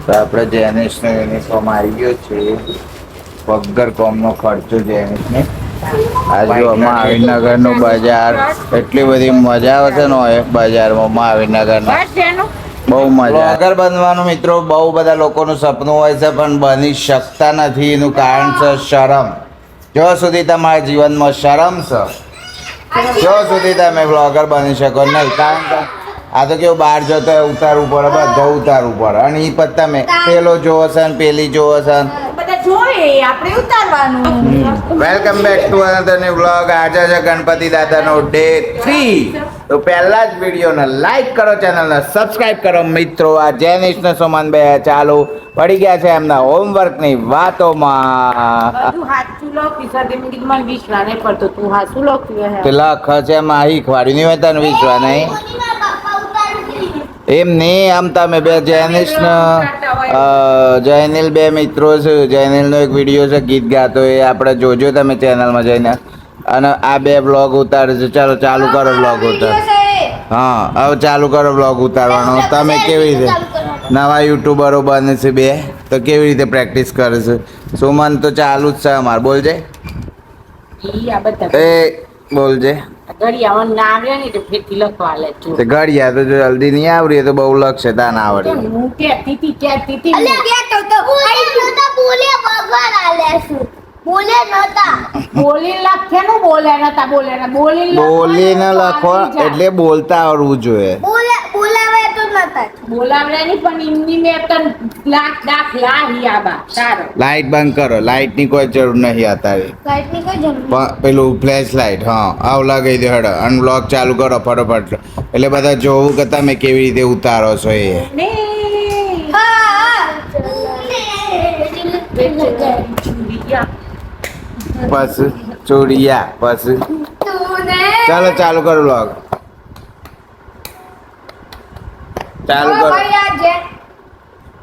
તો આપણે જેનિસનો યુનિફોર્મ આવી ગયો છે. વગર કોમનો ખર્ચો જેનિસને. આજુ મહાવીરનગરનું બજાર એટલી બધી મજા આવે છે ને બજારમાં મહાવીરનગરના. બહુ મજા. બ્લોગર બનવાનું મિત્રો બહુ બધા લોકોનું સપનું હોય છે પણ બની શકતા નથી. એનું કારણ છે શરમ. જો સુધી તમારા જીવનમાં શરમ છે જો સુધી તમે બ્લોગર બની શકો નહીં. કારણ કે આ તો કેવું બહાર જતો ઉતારવું પડે, બધો ઉતારવું પડે અને એ પછી તમે પેલો જોવો છે ને પેલી જોવો છે. Welcome back to another new vlog. આજે છે ગણપતિ દાદાનો ડે 3. તો પહેલા જ વિડીયોને લાઈક કરો, ચેનલને સબસ્ક્રાઇબ કરો મિત્રો. આ જેનિશને સોમાન બે ચાલુ પડી ગયા છે એમના હોમવર્કની વાતોમાં. તે લખ છે માહી ખવાડી નહીં હોય તને વિશ્વા નહીં એમ નહીં. આમ તમે બે જયનીલ બે મિત્રો છે. જયનીલનો એક વિડીયો છે ગીત ગાતો, એ આપણે જોજો તમે ચેનલમાં જઈને. અને આ બે બ્લોગ ઉતારે છે. ચાલો ચાલુ કરો બ્લોગ ઉતાર. હા હવે ચાલુ કરો બ્લોગ ઉતારવાનો. તમે કેવી રીતે નવા યુટ્યુબરો બને છે બે તો કેવી રીતે પ્રેક્ટિસ કરે છે? સુમન તો ચાલુ જ છે અમારે. બોલજે એ બોલજે. ઘડિયા તો જો જલ્દી નહીં આવડી તો બહુ લખશે તા ના આવડે. બોલીને લખો એટલે બોલતા આવડવું જોઈએ. લાઈટ બંધ કરો. લાઈટ ની કોઈ જરૂર નહીં અત્યારે. પેલું ફ્લેશ લાઈટ હા આવ લગાવી દો હેડો અને બ્લોગ ચાલુ કરો ફટોફટ. એટલે બધા જોવું કે તમે કેવી રીતે ઉતારો છો એ. બસ ચોડિયા બસ ચાલો ચાલુ કરો બ્લોગ. ચાલુ કરો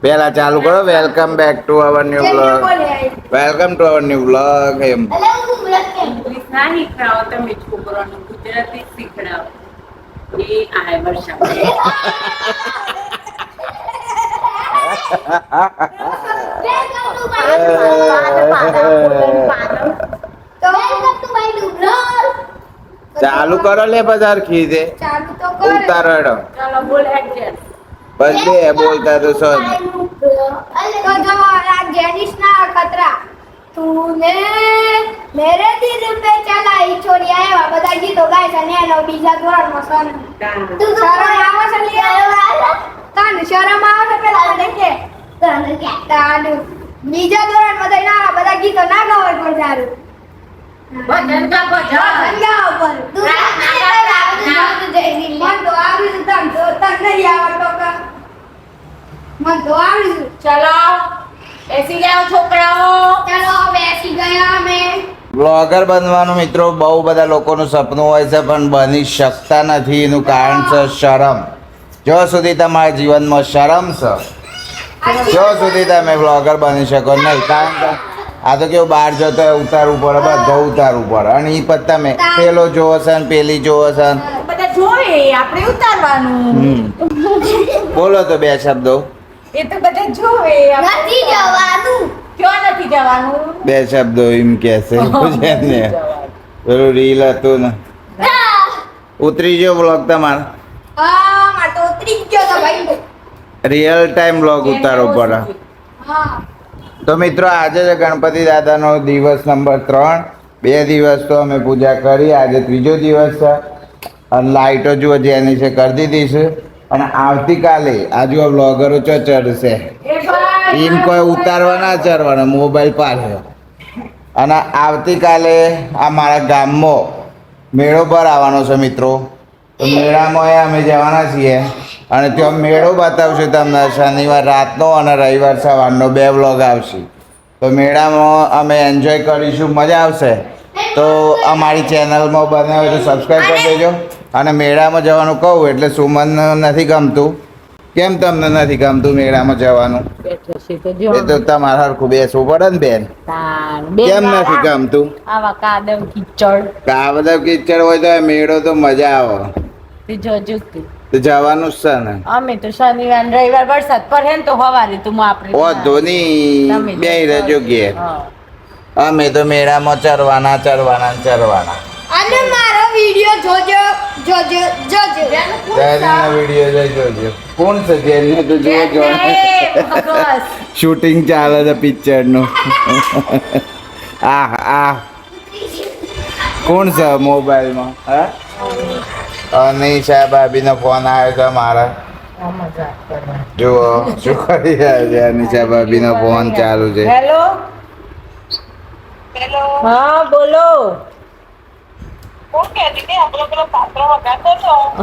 પેલા ચાલુ કરો. Welcome back to our new blog. Welcome to our new blog. એમ ચાલુ કરો લે બજાર ખીજે ઉતારો હેડો. બસ બે બોલતા તો સર तूने मेरे दिल पे चलाई छोड़िया है બધા ગીતો ગાય છે ને એનો બીજા ધોરણમાં સન તું શરમ આવે છે લે તન શરમ આવે છે પેલા દેખે તન કે તાન બીજા ધોરણમાં દઈ ના બધા ગીતો ના ગાવ પર જારું ભજન કા ભજન ગાવ પર તું ના જઈ મન તો આવી તન તો તન નહીં આવતો કા મન તો આવી ચલો બેસી જાઓ છોકરાઓ. ચાલો બેસી ગયા અમે. બ્લોગર બનવાનું મિત્રો બહુ બધા લોકોનું સપનું હોય છે પણ બની શકતા નથી. એનું કારણ છે શરમ. જો સુધી તમારા જીવનમાં શરમ છે જો સુધી તમે બ્લોગર બની શકો નહીં. કારણ કે આ તો કેવું બહાર જતો ઉતારવું પડે, બધો ઉતારવું પડે અને એ પછી તમે પેલો જોવો છે ને પેલી જોવો છે. બોલો તો બે શબ્દો. એ તો બધા જોવે. નથી જવાનું. ક્યાં નથી જવાનું? બે શબ્દો એમ કે છે ને પેલું રીલ હતું ને ઉતરી ગયો બ્લોગ તમારે. હા માર તો ઉતરી ગયો તો ભાઈ. રિયલ ટાઈમ બ્લોગ ઉતારવો પડે. હા તો મિત્રો આજે છે ગણપતિ દાદાનો દિવસ નંબર 3. 2 દિવસ તો અમે પૂજા કરી, આજે ત્રીજો દિવસ છે. અને લાઇટો જુઓ જેની છે કરી દીધી છે. અને આવતીકાલે આજુ બ્લોગરો ચડશે એમ કોઈ ઉતારવા ના ચડવાના મોબાઈલ પાડ્યો. અને આવતીકાલે આ મારા ગામમાં મેળો પર આવવાનો છે મિત્રો. તો મેળામાં અમે જવાના છીએ અને ત્યાં મેળો બતાવશું તમને. શનિવાર રાતનો અને રવિવાર સવારનો 2 બ્લોગ આવશે. તો મેળામાં અમે એન્જોય કરીશું, મજા આવશે. તો અમારી ચેનલમાં બનાવે તો સબસ્ક્રાઈબ કરી દેજો. અને મેળામાં જવાનું કહું એટલે સુમન નથી ગમતું. કેમ તમને નથી ગમતું મેળામાં જવાનું? એ તો તમારે હરખું બેસવું પડે ને બેન. કેમ નથી ગમતું? કાદવ કીચડ હોય તો મેળો તો મજા આવે. તો જવાનું જ છે ને. અમે તો શનિવાર ને રવિવાર વરસાદ પડે ને તો હવારે તો આપણે ઓ ધોની તમે બે રહેજો ઘેર. હા. અમે તો મેળામાં ચરવાના. અને મારો વિડિયો જોજો. જેનીનો વિડીયો જોજો. કોણ છે જેની તો જોજો. બસ. શૂટિંગ ચાલે છે પિક્ચર નું. આ કોણ છે મોબાઈલમાં? હા, અનિશા ભાભીનો ફોન આવ્યો છે મારા. જુઓ શું કરી રહ્યા છે. અનિશા ભાભીનો ફોન ચાલુ છે. હેલો. હા બોલો.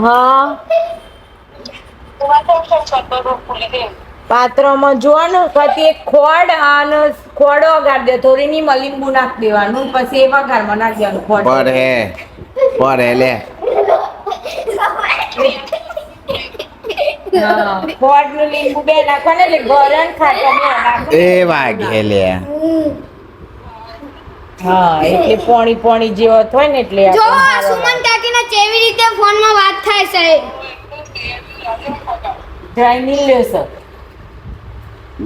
હા પાત્રમાં જોવાનું પછી એક ખોડ અને ખોડ વગાડ દે થોડી ની લીંબુ નાખી દેવાનું પછી એ વઘારમાં નાખી દેવાનું ખોડ પર હે લે. ખોડ નું લીંબુ બે નાખવાનું એટલે ગરમ ખાટા બે નાખવાનું. એ વાગે લે. હા એટલે પોણી જેવો થાય ને એટલે જો સુમન કાકીને કેવી રીતે ફોનમાં વાત થાય છે. જૈની લેસો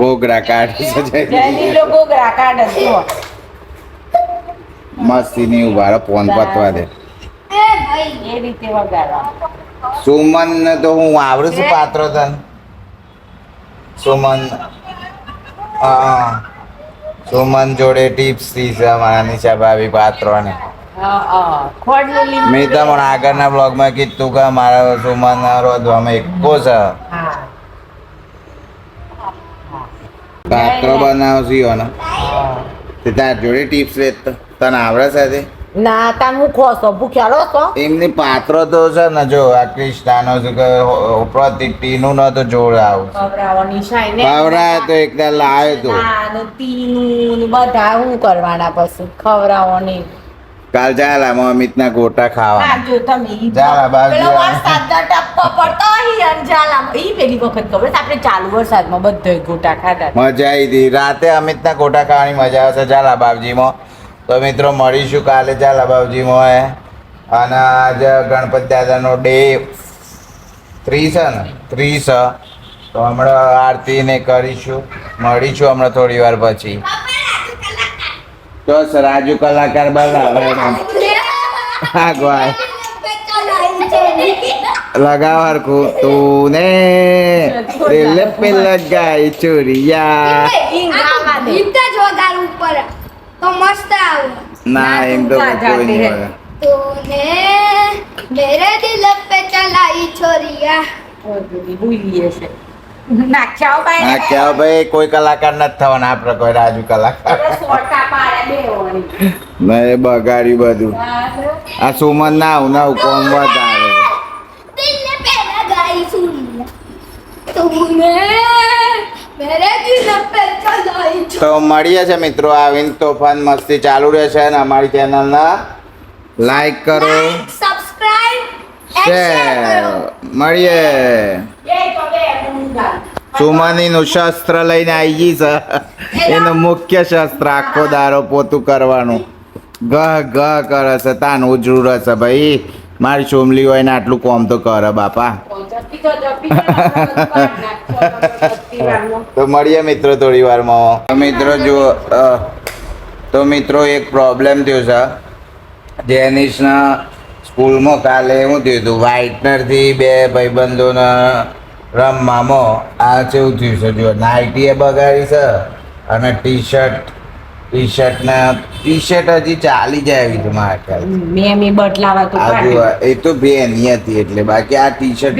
ગોગરા કાઢી જૈની લોકો ગોગરા કાઢે જો મસ્તી ની ઉભા ફોન પતવા દે. એ ભાઈ એ રીતે વગાડવા. સુમન ને તો હું આવડું છું પાત્ર તને. સુમન સુમન જોડે ટિપ્સ થી છે અમારા નિશા ભાભી પાત્રોને. ખોડ નું લીંબુ મેં તમને આગળના બ્લોગમાં કીધું કે મારા સુમન રોધવામાં એકો છે. હા પાત્રો બનાવશી ને તે તાર જોડે ટિપ્સ લે તને આવડે સાથે. ના તા હું ખોસો ભૂખ્યાલો છો એમની પાત્રો તો છે ને જો આ ક્રિષ્નાનો છે કે પ્રતિટીનું ન તો જોડ આવું ખવડાવવાની શાય ને પાવરા તો એકદમ લાવ્યો તો નાનું તીનું બધા હું કરવાના પછી ખવડાવવાની. કાલ ચાલ અમિતના ગોટા ખાવા. હા જો તમે ઝાલા બાજુ પેલો વરસાદનો ટપ્પો પડતો હોય અને ઝાલામાં ઈ પેલી વખત ખબર છે આપણે ચાલુ વરસાદમાં બધાય ગોટા ખાધા. મજા આવી હતી રાતે અમિતના ગોટા ખાવાની મજા આવશે ઝાલા બાપજીમાં. તો મિત્રો મળીશું કાલે ઝાલા બાપજીમાં. અને આજે ગણપતિ દાદાનો ડે 3 છે ને 3 છે તો હમણાં આરતી ને કરીશું. મળીશું હમણાં થોડી વાર પછી. તો રાજુ કલાકાર બનાવે આગળ લગાવર કો તું ને દિલ પે લગાઈ ચુરિયા. ગીત જ વગાડ ઉપર તો મસ્ત આવે. ના એમ તો કોઈ નહીં વગા. તૂને મેરે દિલ પે ચલાઈ છોરિયા. ભૂલી છે નાખ્યા ભાઈ હા ક્યાં ભાઈ કોઈ કલાકાર નથી થવાના આપણે કોઈ રાજુ કલાકાર. સોટા પાડે દેવાની મેં બગાડ્યું બધું. આ સુમન ના આવું કોમ વધારે. દિલ પે લગાઈ છોરિયા. તૂને મેરે દિલ પે ચલાઈ તો મળીએ છે મિત્રો. આવીને તોફાન મસ્તી ચાલુ રહેશે અને અમારી ચેનલને લાઈક કરો સબસ્ક્રાઇબ શેર મળીએ. સુમનીનું શસ્ત્ર લઈને આવી ગઈ છે. એનું મુખ્ય શસ્ત્ર આખો દારો પોતું કરવાનું. ગહ કરે છે તાન ઉજળું રહેશે ભાઈ. મારી ચોમલી હોય ને આટલું કોમ તો કરે બાપા. તો મળીએ મિત્રો થોડી વારમાં. મિત્રો જુઓ તો મિત્રો એક પ્રોબ્લેમ થયો છે. જેનિશના સ્કૂલમાં કાલે શું થયું હતું વ્હાઇટનરથી બે ભાઈબંધોના રમવામાં આ કેવું થયું છે જો નાઇટીએ બગાડી છે અને ટી શર્ટ હજી ચાલી જાય એવી છે મારા ખ્યાલ. મેં બદલાવા તો એ તો બેની હતી એટલે બાકી આ ટી શર્ટ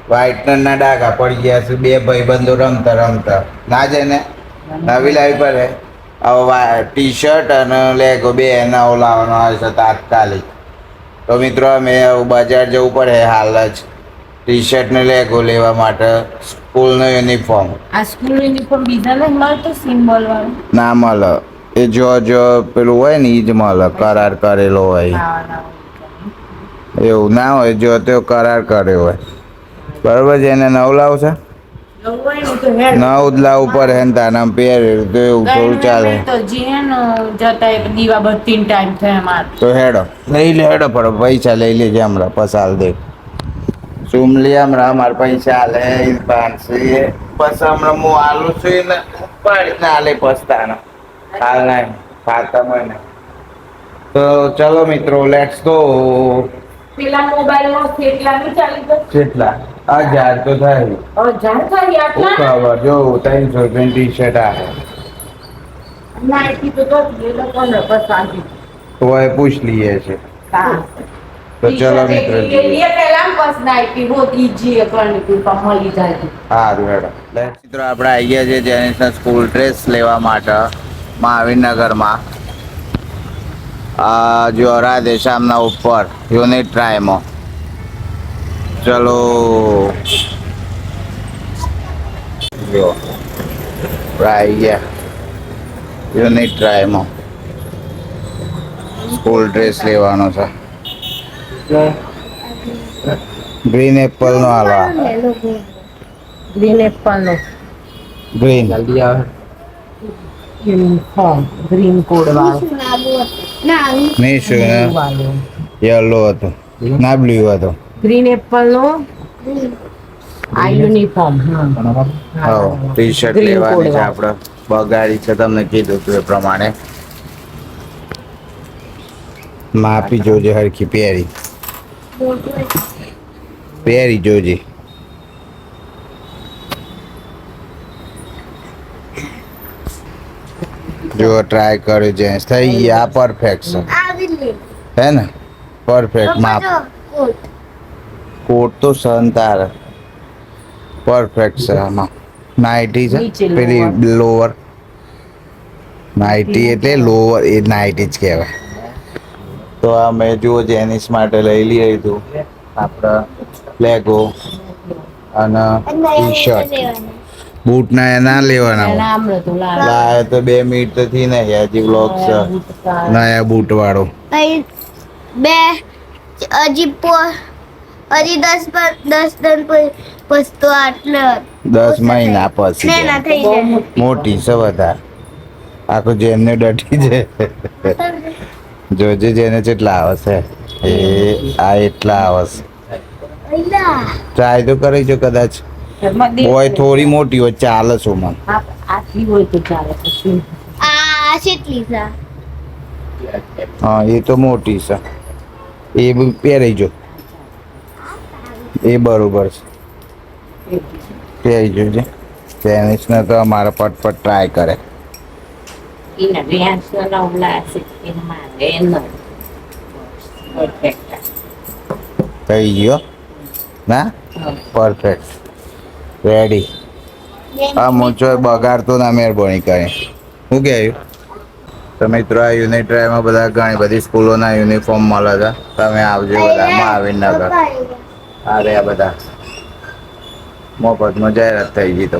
વ્હાઇટનર ના ડાઘા પડી ગયા છે. બે ભાઈબંધો રમતા ના જાય ને નવી લાવી પડે. હવે ટી શર્ટ અને લેગો બે નવો લાવવાનો આવે છે તાત્કાલિક. તો મિત્રો અમે બજાર જવું પડે હાલ જ ટી શર્ટ ને લેગો લેવા માટે. સ્કૂલનો યુનિફોર્મ આ સ્કૂલ યુનિફોર્મ બીજા ને મળતો સિમ્બોલ વાળો ના મળે. એ જો પેલું હોય ને એ જ મળે કરાર કરેલો હોય. એવું ના હોય જો તો કરાર કર્યો હોય બરોબર છે. એને નવ લાવશે નવ જ લાવવું પડે ને તારા પહેરે તો એવું થોડું ચાલે. તો જીન જતા દીવા બત્તી ટાઈમ થાય માર તો હેડો લઈ લે હેડો પડો પૈસા લઈ લેજે હમણાં પસાલ દે. સુમલી હમણાં મારા પૈસા આલે 500 બસ હમણાં હું આલું છું ને પાડીને આલે પસ્તાનો હાલ નહીં ખાતા મને તો ચલો મિત્રો લેટ્સ ગો. પેલા મોબાઈલમાં કેટલાનું ચાલી ગયું? કેટલા 1000 તો થાય. 1000 થઈ આટલા? ખબર જો 300 ટી-શર્ટ આવે નાઈટી તો તો એ લોકોને પસંદ તો એ પૂછ લઈએ છે. તો ચલો મિત્રો ये पहला बस नाइटी बहुत इजी है करने की मળી જાય. સારું હેડો મિત્રો આપણે આવી ગયા છે જેનિસના સ્કૂલ ડ્રેસ લેવા માટે મહાવીરનગરમાં. જો રાધે શ્યામના ઉપર યુનિટ ટ્રાયમાં. ચલો જો આવી ગયા યુનિટ ટ્રાયમાં સ્કૂલ ડ્રેસ લેવાનો છે. ગ્રીન એપલ નો હાલવા ગ્રીન એપલ નો ગ્રીન જલ્દી આવે યુનિફોર્મ ગ્રીન કોડ વાળો નહીં શું યલો હતો ના બ્લુ હતો. ગ્રીન એપલ નો આ યુનિફોર્મ હા ટી શર્ટ લેવાની છે આપણે બગાડી છે તમને કીધું હતું એ પ્રમાણે. માપી જોજે હરખી પહેરી પહેરી જોજે. જો ટ્રાય કર્યો જેન્સ થઈ ગયા પરફેક્ટ છે હે ને પરફેક્ટ માપ. કોટ તો સન તારે પરફેક્ટ છે આમાં. નાઇટી છે પેલી લોવર નાઇટી એટલે લોવર એ નાઇટી જ કહેવાય. તો આ મેં જુઓ જેનિસ માટે લઈ લઈએ હતું આપણે લેગો અને ટી શર્ટ. બૂટ ના ના લેવાના લાય તો 2 મિનિટ તો થી નહીં હજી બ્લોગ છે નયા બૂટ વાળો. બે હજી 10 પછી તો આટલા 10 મહિના પછી મોટી છે વધારે આખું જેમને ડટી છે. જોજે જેને કેટલા આવશે એ આ એટલા આવશે. ટ્રાય તો કરી જો કદાચ હોય થોડી મોટી હોય ચાલે શું મને. આટલી હોય તો ચાલે પછી આ કેટલી છે? હા એ તો મોટી છે એ બી પહેરી જો એ બરોબર છે પહેરી જોજે. ટેનિસને તો અમારા પટપટ ટ્રાય કરે. in reaction of last in my perfect. થઈ ગયો ના પરફેક્ટ રેડી. આ મોચો બગાડતો ના મહેરબાની કરી શું કહેવું. તો મિત્રો આ યુનિટ ટ્રાયમાં બધા ઘણી બધી સ્કૂલોના યુનિફોર્મ મળે છે. તમે આવજો બધા મહાવીરનગર. આ રહ્યા બધા મફતમાં જાહેરાત થઈ ગઈ. તો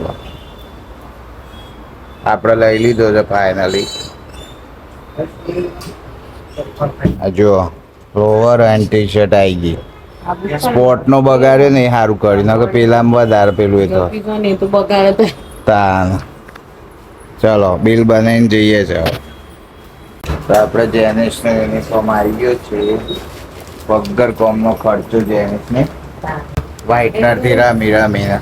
આપણે લઈ લીધો છે ફાઇનલી. જો લોવર એન્ડ ટી શર્ટ આવી ગઈ. સ્પોર્ટ નો બગાડ્યો ને એ સારું કર્યું નકર પેલામાં વધારે પેલું એ તો તાન. ચલો બિલ બનાવીને જઈએ છે હવે. તો આપણે જેનિસનો યુનિફોર્મ આવી ગયો છે. વગર કોમનો ખર્ચો જેનિસને વ્હાઇટનરથી રમી રમીને.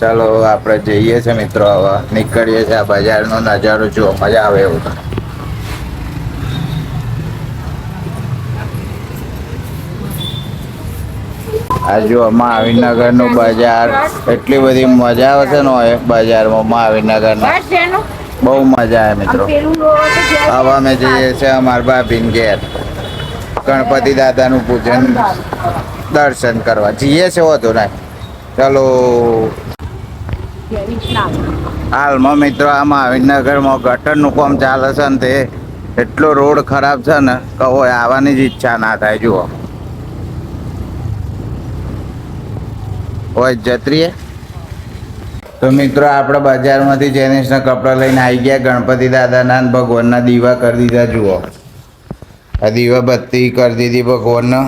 ચાલો આપણે જઈએ છીએ મિત્રો હવે નીકળીએ છીએ. આ બજારનો નજારો જુઓ મજા આવે એવું. આ જો મહાવીરનગરનું બજાર એટલી બધી મજા આવે છે ને બજારમાં મહાવીરનગરના બહુ મજા આવે મિત્રો. હવે અમે જઈએ છીએ અમારા ભાભીને ઘેર ગણપતિ દાદાનું પૂજન દર્શન કરવા જઈએ છે. વધુ નહીં ચાલો. હાલમાં મિત્રો આ મહાવીરનગરમાં ગટરનું કામ ચાલે છે ને તે એટલો રોડ ખરાબ છે ને કે હોય આવવાની જ ઈચ્છા ના થાય. જુઓ હોય જત્રીએ. તો મિત્રો આપણે બજારમાંથી જેનિસના કપડાં લઈને આવી ગયા. ગણપતિ દાદાના અને ભગવાનના દીવા કરી દીધા. જુઓ આ દીવા બત્તી કરી દીધી ભગવાનને.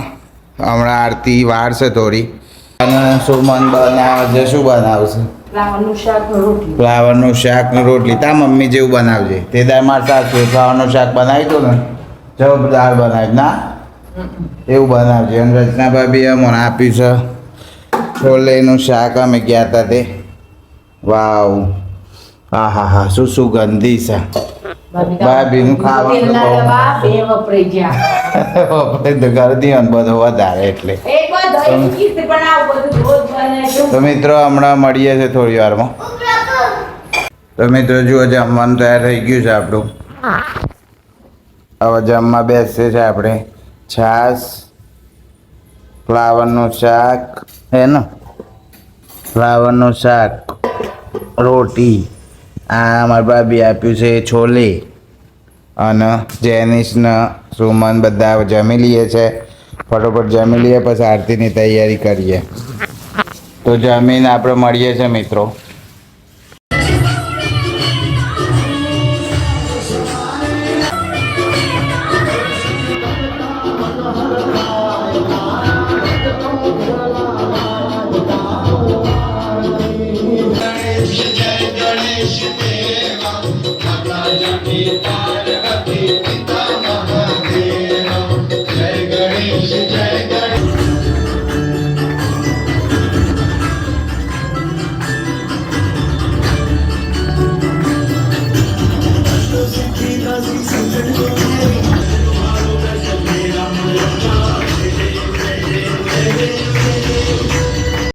હમણાં આરતી વાર છે થોડી. અને સુમન બનાવે શું બનાવશે? ફ્લાવરનું શાક ને રોટલી. તા મમ્મી જેવું બનાવજે. તે દાળ મારા સાસુએ ફ્લાવરનું શાક બનાવી દો ને જબ દાળ બનાવી ના એવું બનાવજે. અને રચના ભાભી મને આપ્યું છે છોલેનું શાક અમે ગયા હતા તે વાવ હા હા હા શું સુગંધી છે ભાભીનું ખાવાનું બહુ બે વપરાઈ ગયા આપણે તો ગરદી અને બધો વધારે એટલે એક વાર દહીં ચીઝ પણ આવું બધું રોજ બને તો મિત્રો હમણાં મળીએ છીએ થોડી વારમાં તો મિત્રો જુઓ જમવાનું તૈયાર થઈ ગયું છે આપણું હવે જમવા બેસીએ છે આપણે છાશ ફ્લાવરનું શાક હે ને ફ્લાવરનું શાક રોટી આ મારા ભાભી આપ્યું છે છોલે અને જેનિસને સુમન બધા જમી લઈએ છે ફટોફટ જમી લઈએ પછી આરતીની તૈયારી કરીએ તો જમીને આપણે મળીએ છીએ મિત્રો